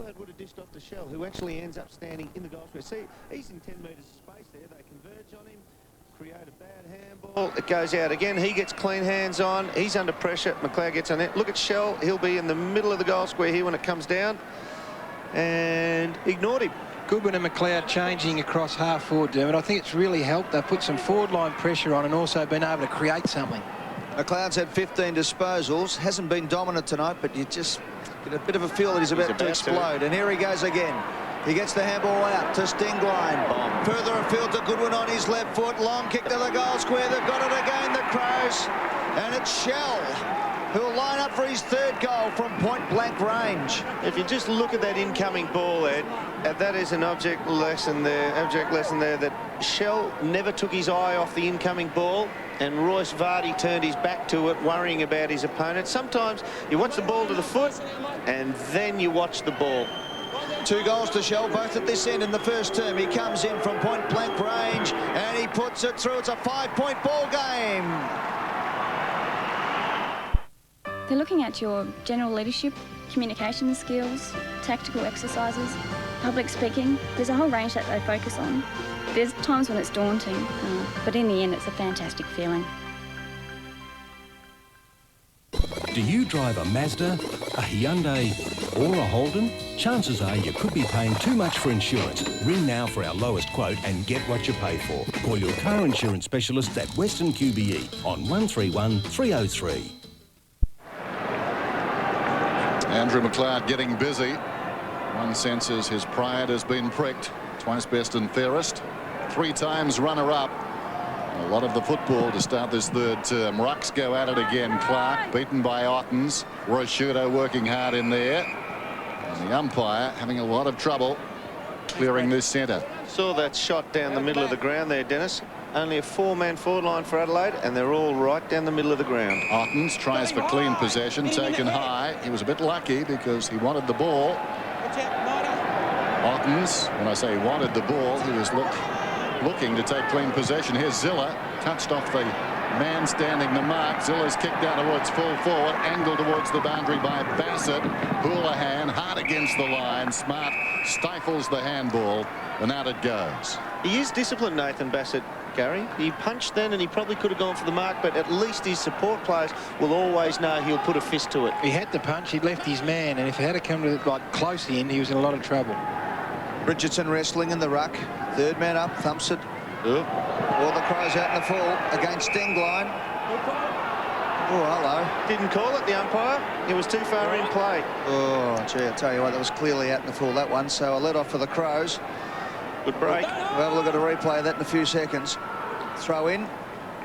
Adelaide would have dished off to Shell, who actually ends up standing in the goal square. See, he's in 10 metres of space there. They converge on him, create a bad handball. It goes out again. He gets clean hands on. He's under pressure. McLeod gets on it. Look at Shell. He'll be in the middle of the goal square here when it comes down. And ignored him. Goodwin and McLeod changing across half forward, Dermot. I think it's really helped. They've put some forward line pressure on and also been able to create something. McLeod's had 15 disposals. Hasn't been dominant tonight, but you just get a bit of a feel that he's about to explode. And here he goes again. He gets the handball out to Stingline. Further afield to Goodwin on his left foot. Long kick to the goal square. They've got it again, the Crows. And it's Shell who'll line up for his third goal from point-blank range. If you just look at that incoming ball, Ed, that is an object lesson there that Shell never took his eye off the incoming ball, and Royce Vardy turned his back to it, worrying about his opponent. Sometimes you watch the ball to the foot, and then you watch the ball. 2 goals to Shell, both at this end in the first term. He comes in from point-blank range, and he puts it through. It's a 5-point ball game. They're looking at your general leadership, communication skills, tactical exercises, public speaking. There's a whole range that they focus on. There's times when it's daunting, but in the end it's a fantastic feeling. Do you drive a Mazda, a Hyundai or a Holden? Chances are you could be paying too much for insurance. Ring now for our lowest quote and get what you pay for. Call your car insurance specialist at Western QBE on 131 303. Andrew McLeod getting busy. One senses his pride has been pricked. Twice best and fairest. 3 times runner-up. A lot of the football to start this third term. Rucks go at it again. Clark beaten by Ottens. Rosciuto working hard in there. And the umpire having a lot of trouble clearing this centre. Saw that shot down the middle of the ground there, Dennis. Only a 4-man forward line for Adelaide, and they're all right down the middle of the ground. Ottens tries for clean possession, taken high. He was a bit lucky because he wanted the ball. Ottens, when I say he wanted the ball, he was looking to take clean possession. Here's Zilla, touched off the man standing the mark. Zilla's kicked down towards full forward, angled towards the boundary by Bassett. Houlihan hard against the line. Smart stifles the handball, and out it goes. He is disciplined, Nathan Bassett, Gary. He punched then and he probably could have gone for the mark, but at least his support players will always know he'll put a fist to it. He had to punch, he'd left his man, and if it had come to like close in, he was in a lot of trouble. Richardson wrestling in the ruck. Third man up, thumps it. All the Crows out in the full against Stingline. Oh, hello. Didn't call it, the umpire. It was too far in play. Oh, gee, I tell you what, that was clearly out in the full, that one. So a let off for the Crows. Good break. We'll have a look at a replay of that in a few seconds. Throw in,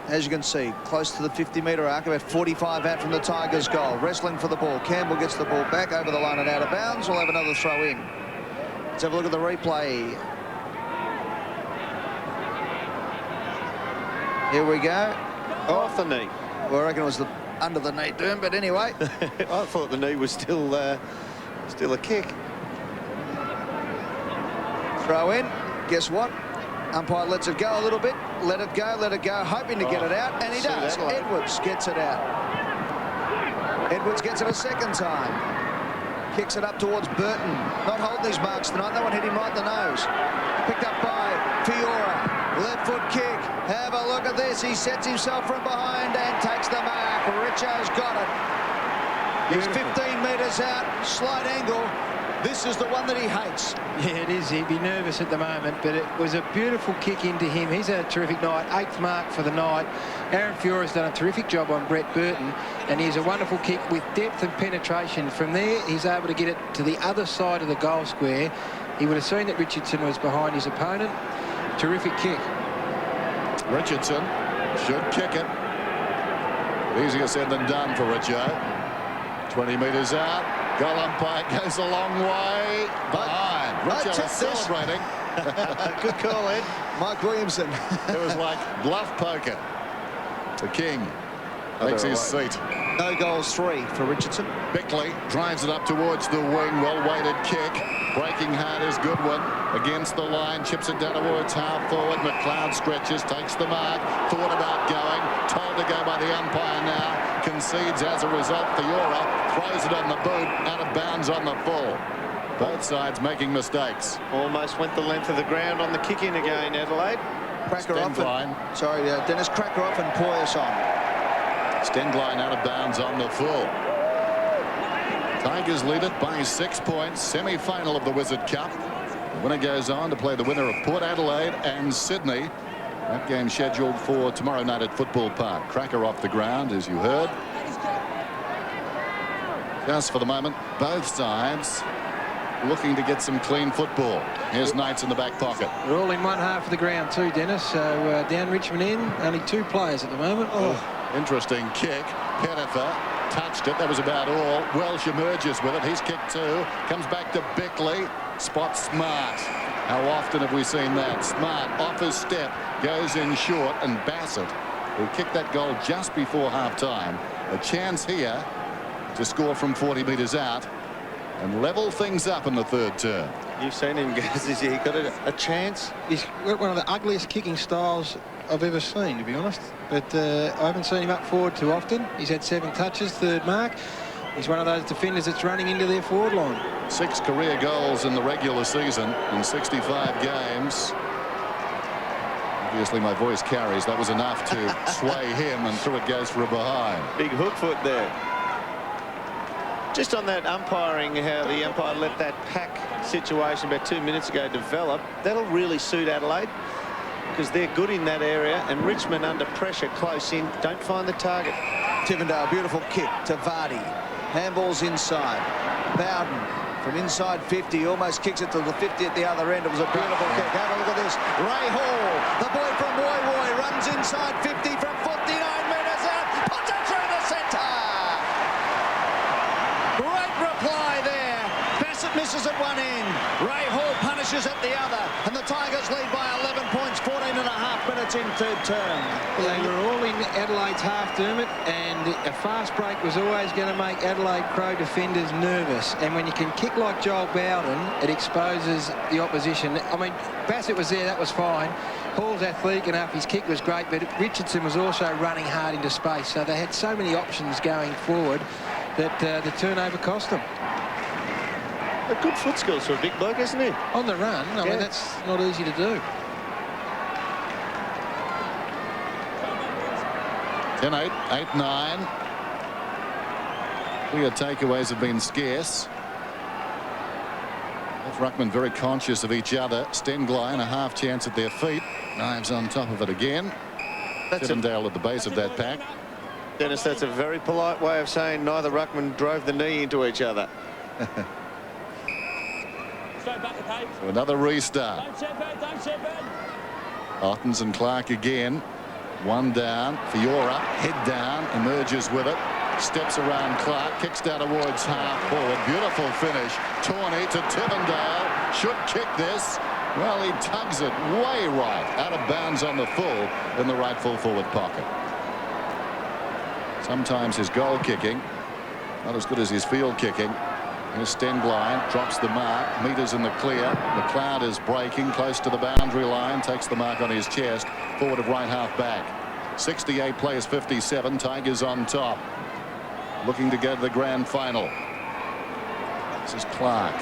as you can see, close to the 50-metre arc, about 45 out from the Tigers' goal. Wrestling for the ball. Campbell gets the ball back over the line and out of bounds. We'll have another throw in. Let's have a look at the replay. Here we go. Off the knee. Well, I reckon it was under the knee, Derm, but anyway. I thought the knee was still a kick. Throw in. Guess what? Umpire lets it go a little bit. Let it go, hoping to get it out, and he does. Edwards gets it out. Edwards gets it a second time. Kicks it up towards Burton. Not holding his marks tonight. That one hit him right in the nose. Picked up by Fiora. Left foot kick. Have a look at this. He sets himself from behind and takes the mark. Richo's got it. He's 15 metres out. Slight angle. This is the one that he hates. Yeah, it is. He'd be nervous at the moment, but it was a beautiful kick into him. He's had a terrific night, 8th mark for the night. Aaron Fiora's done a terrific job on Brett Burton, and he's a wonderful kick with depth and penetration. From there, he's able to get it to the other side of the goal square. He would have seen that Richardson was behind his opponent. Terrific kick. Richardson should kick it. Easier said than done for Richo. 20 metres out. Goal umpire goes a long way behind. Richo is celebrating. Good call, Ed. Mike Williamson. It was like bluff poker. The King takes his seat. No goals, 3 for Richardson. Bickley drives it up towards the wing. Well-weighted kick. Breaking hard is Goodwin. Against the line. Chips it down towards half forward. McLeod stretches. Takes the mark. Thought about going. Told to go by the umpire now. Concedes as a result. Fiora throws it on the boot. Out of bounds on the full. Both sides making mistakes. Almost went the length of the ground on the kick in again, Adelaide. Stengline. Dennis cracker off and Poyas on. Stengline out of bounds on the full. Tigers lead it by 6 points. Semi-final of the Wizard Cup. The winner goes on to play the winner of Port Adelaide and Sydney. That game scheduled for tomorrow night at Football Park. Cracker off the ground, as you heard. Just for the moment, both sides looking to get some clean football. Here's Knights in the back pocket. They're all in one half of the ground too, Dennis. So down Richmond in, only 2 players at the moment. Interesting kick. Pettifer touched it. That was about all. Welsh emerges with it. He's kicked 2. Comes back to Bickley. Spots Smart. How often have we seen that? Smart off his step, goes in short, and Bassett, who kicked that goal just before half-time, a chance here to score from 40 metres out and level things up in the third term. You've seen him, guys. Has he got a chance? He's got one of the ugliest kicking styles I've ever seen, to be honest. But I haven't seen him up forward too often. He's had 7 touches, 3rd mark. He's one of those defenders that's running into their forward line. 6 career goals in the regular season in 65 games. Obviously, my voice carries. That was enough to sway him, and through it goes for a behind. Big hook foot there. Just on that umpiring, how the umpire let that pack situation about 2 minutes ago develop, that'll really suit Adelaide because they're good in that area, and Richmond under pressure close in don't find the target. Tivendale, beautiful kick to Vardy. Handball's inside. Bowden from inside 50, almost kicks it to the 50 at the other end. It was a beautiful kick. Have a look at this. Ray Hall, the boy from Woy Woy, runs inside 50 from 49 metres out. Puts it through the centre. Great reply there. Bassett misses at one end. Ray Hall punishes at the other. And the Tigers lead by 11 points, 14 and a half minutes in third term. They were all in Adelaide's half, Dermot, and a fast break was always going to make Adelaide Crow defenders nervous. And when you can kick like Joel Bowden, it exposes the opposition. I mean, Bassett was there, that was fine. Hall's athletic enough, his kick was great, but Richardson was also running hard into space. So they had so many options going forward that the turnover cost them. A good foot skills for a big bloke, isn't he? On the run, I mean, that's not easy to do. 10-8, 8-9. Clear takeaways have been scarce. Both ruckmen very conscious of each other. Stengline a half chance at their feet. Knives on top of it again. Tivendale at the base of that pack. Dennis, that's a very polite way of saying neither ruckman drove the knee into each other. So another restart. Ottens and Clark again. One down. Fiora, head down, emerges with it. Steps around Clark, kicks down towards half forward. Beautiful finish. Tawney to Tivendale. Should kick this. Well, he tugs it way right. Out of bounds on the full in the right full forward pocket. Sometimes his goal kicking, not as good as his field kicking. Here's Stengline, drops the mark, meters in the clear. McLeod is breaking close to the boundary line, takes the mark on his chest. Forward of right half back. 68 plays 57. Tigers on top. Looking to go to the grand final. This is Clark.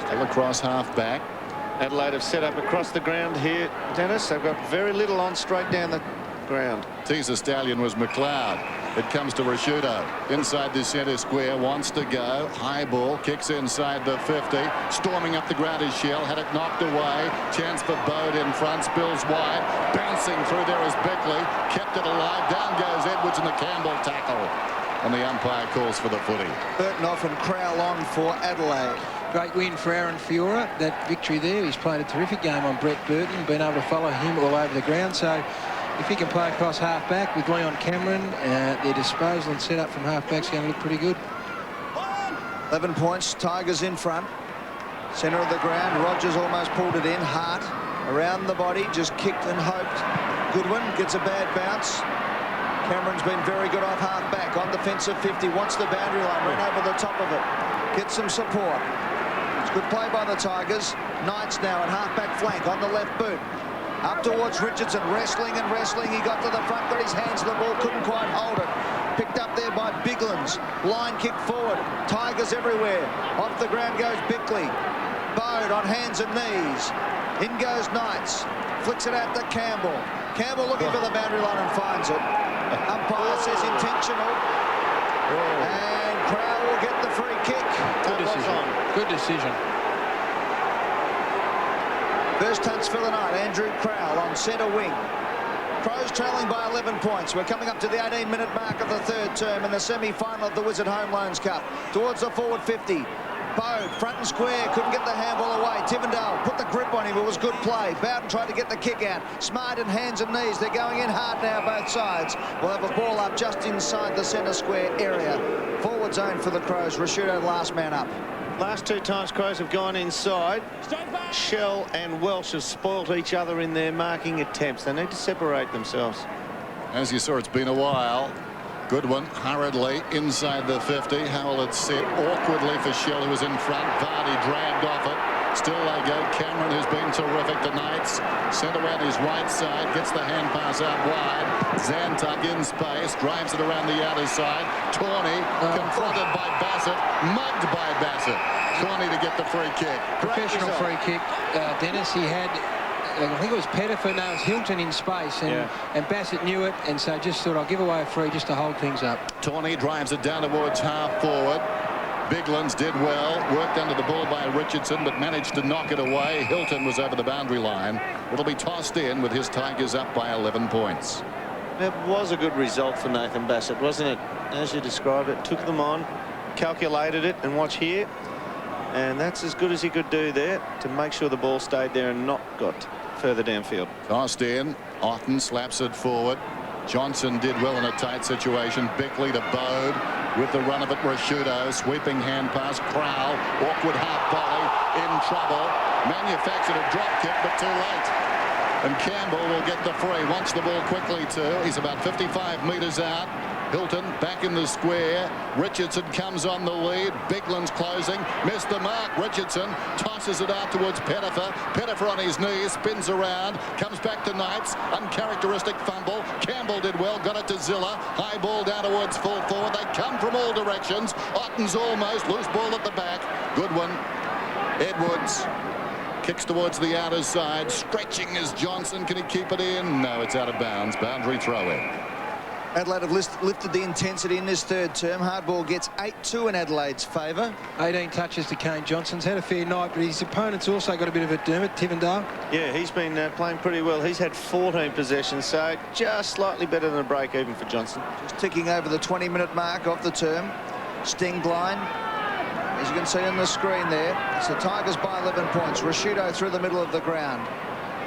Still across half back. Adelaide have set up across the ground here, Dennis. They've got very little on straight down the ground. Teaser stallion was McLeod. It comes to Rashudo inside the centre square, wants to go. High ball, kicks inside the 50. Storming up the ground is Shell, had it knocked away. Chance for Bode in front, spills wide. Bouncing through there is Bickley. Kept it alive. Down goes Edwards in the Campbell tackle. And the umpire calls for the footy. Burton off and Crowell on for Adelaide. Great win for Aaron Fiora. That victory there, he's played a terrific game on Brett Burton, been able to follow him all over the ground. So if he can play across half-back with Leon Cameron, their disposal and set up from half-back's going to look pretty good. 11 points, Tigers in front. Centre of the ground, Rogers almost pulled it in. Hart around the body, just kicked and hoped. Goodwin gets a bad bounce. Cameron's been very good off half-back. On defensive 50, wants the boundary line, ran over the top of it. Gets some support. It's good play by the Tigers. Knights now at half-back flank on the left boot. Up towards Richardson, wrestling and wrestling. He got to the front, got his hands to the ball, couldn't quite hold it. picked up there by Biglands. Line kick forward. Tigers everywhere. Off the ground goes Bickley. Bode on hands and knees. In goes Knights. Flicks it out to Campbell. Campbell looking for the boundary line and finds it. Umpire says intentional. And Crowell will get the free kick. Good decision. Good decision. First touch for the night, Andrew Crowell on centre wing. Crows trailing by 11 points. We're coming up to the 18-minute mark of the third term in the semi-final of the Wizard Home Loans Cup. Towards the forward 50. Bode, front and square, couldn't get the handball away. Tivendale put the grip on him, it was good play. Bowden tried to get the kick out. Smart in hands and knees, they're going in hard now both sides. We'll have a ball up just inside the centre square area. Forward zone for the Crows, Rashudo last man up. Last two times Crows have gone inside, Shell and Welsh have spoilt each other in their marking attempts. They need to separate themselves. As you saw, it's been a while. Good one, hurriedly inside the 50. Howell had set awkwardly for Shell, who was in front. Vardy dragged off it. Still they go. Cameron, who's been terrific tonight, sent around his right side, gets the hand pass out wide. Zantuck in space, drives it around the outer side. Tawney confronted by Bassett, mugged by Bassett. Tawney to get the free kick. Professional free kick, Dennis. He had, I think it was Pettifer, no, it was Hilton in space, and Bassett knew it, and so just thought, I'll give away a free just to hold things up. Tawney drives it down towards half forward. Biglands did well, worked under the ball by Richardson, but managed to knock it away. Hilton was over the boundary line. It'll be tossed in with his Tigers up by 11 points. It was a good result for Nathan Bassett, wasn't it? As you described it, took them on, calculated it, and watch here. And that's as good as he could do there to make sure the ball stayed there and not got further downfield. Tossed in. Otten slaps it forward. Johnson did well in a tight situation. Bickley to Bode with the run of it. Rashudo sweeping hand pass. Crowell, awkward half volley, in trouble. Manufactured a drop kick, but too late. And Campbell will get the free. Wants the ball quickly too. He's about 55 metres out. Hilton back in the square. Richardson comes on the lead. Biglands closing. Missed the mark. Richardson tosses it out towards Pettifer. Pettifer on his knees. Spins around. Comes back to Knights. Uncharacteristic fumble. Campbell did well. Got it to Zilla. High ball down towards full forward. They come from all directions. Otten's almost. Loose ball at the back. Good one. Edwards kicks towards the outer side. Stretching is Johnson. Can he keep it in? No, it's out of bounds. Boundary throw in. Adelaide have lifted the intensity in this third term. Hardball gets 8-2 in Adelaide's favour. 18 touches to Kane Johnson's had a fair night, but his opponent's also got a bit of a dermot, Tivendale. Yeah, he's been playing pretty well. He's had 14 possessions, so just slightly better than a break even for Johnson. Just ticking over the 20-minute mark of the term. Sting line, as you can see on the screen there. It's the Tigers by 11 points. Rashudo through the middle of the ground.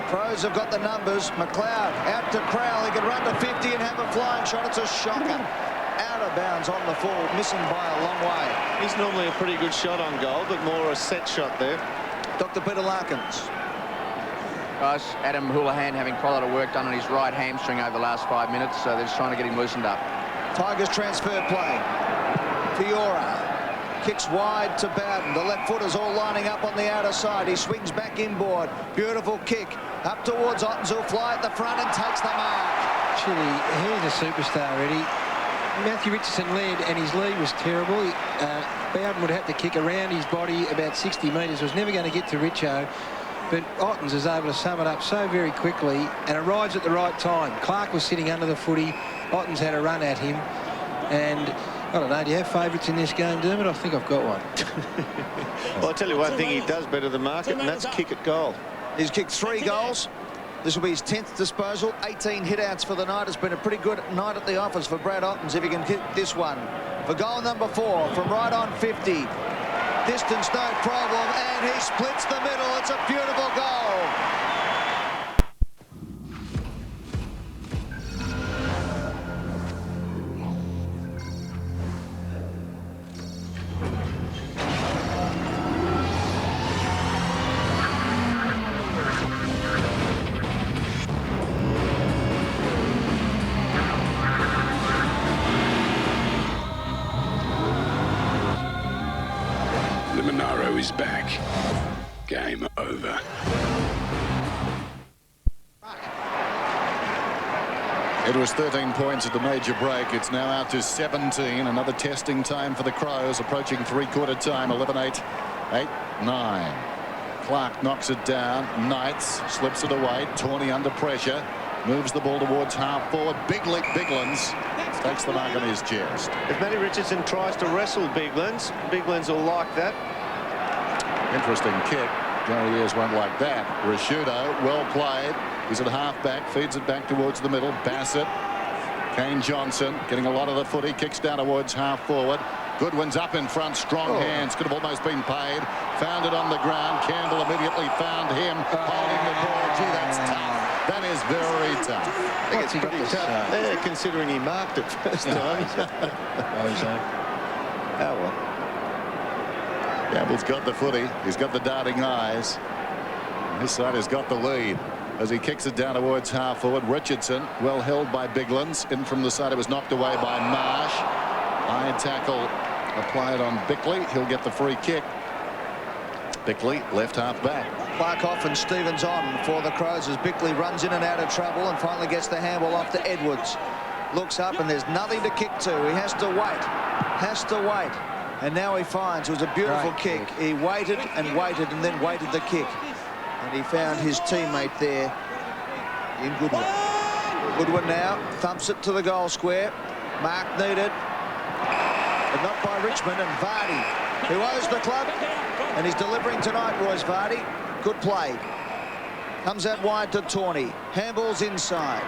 Crows have got the numbers. McLeod out to Crowell. He could run to 50 and have a flying shot. It's a shocker. Out of bounds on the full, missing by a long way. He's normally a pretty good shot on goal, but more a set shot there. Dr. Peter Larkins. Guys, Adam Houlihan having quite a lot of work done on his right hamstring over the last 5 minutes, so they're just trying to get him loosened up. Tigers transfer play. Fiora kicks wide to Bowden. The left foot is all lining up on the outer side. He swings back inboard. Beautiful kick. Up towards Ottens, who'll fly at the front and takes the mark. Chile, he's a superstar already. Matthew Richardson led, and his lead was terrible. Bowden would have to kick around his body about 60 metres. Was never going to get to Richo. But Ottens is able to sum it up so very quickly and arrives at the right time. Clark was sitting under the footy. Ottens had a run at him. And I don't know, do you have favourites in this game, Dermot? I think I've got one. Well, I'll tell you one thing he does better than market, and that's kick at goal. He's kicked 3 goals. This will be his 10th disposal. 18 hit-outs for the night. It's been a pretty good night at the office for Brad Ottens if he can hit this one. For goal number 4 from right on 50. Distance no problem, and he splits the middle. It's a beautiful goal. Is back. Game over. It was 13 points at the major break. It's now out to 17. Another testing time for the Crows, approaching three-quarter time. 11-8, 8-9. Clark knocks it down. Knights slips it away. Tawney under pressure. Moves the ball towards half forward. Biglands takes the mark on his chest. If Matty Richardson tries to wrestle Biglands will like that. Interesting kick. Gary Ayres won't like that. Rashudo, well played. He's at half-back, feeds it back towards the middle. Bassett, Kane Johnson getting a lot of the footy. Kicks down towards half-forward. Goodwin's up in front, strong hands, could have almost been paid. Found it on the ground. Campbell immediately found him, holding the ball. Gee, that's tough. That is very tough. I think it's pretty tough. Yeah, considering he marked it first time. Oh, well. Campbell's got the footy. He's got the darting eyes. His side has got the lead as he kicks it down towards half forward. Richardson, well held by Biglands. In from the side, it was knocked away by Marsh. High tackle applied on Bickley. He'll get the free kick. Bickley, left half back. Clark off and Stevens on for the Crows as Bickley runs in and out of trouble and finally gets the handball off to Edwards. Looks up and there's nothing to kick to. He has to wait. And now he finds it was a beautiful kick. He waited and then waited the kick. And he found his teammate there in Goodwin. Goodwin now thumps it to the goal square. Mark needed, but not by Richmond. And Vardy, who owes the club, and he's delivering tonight, Royce Vardy. Good play. Comes out wide to Tawney. Handball's inside.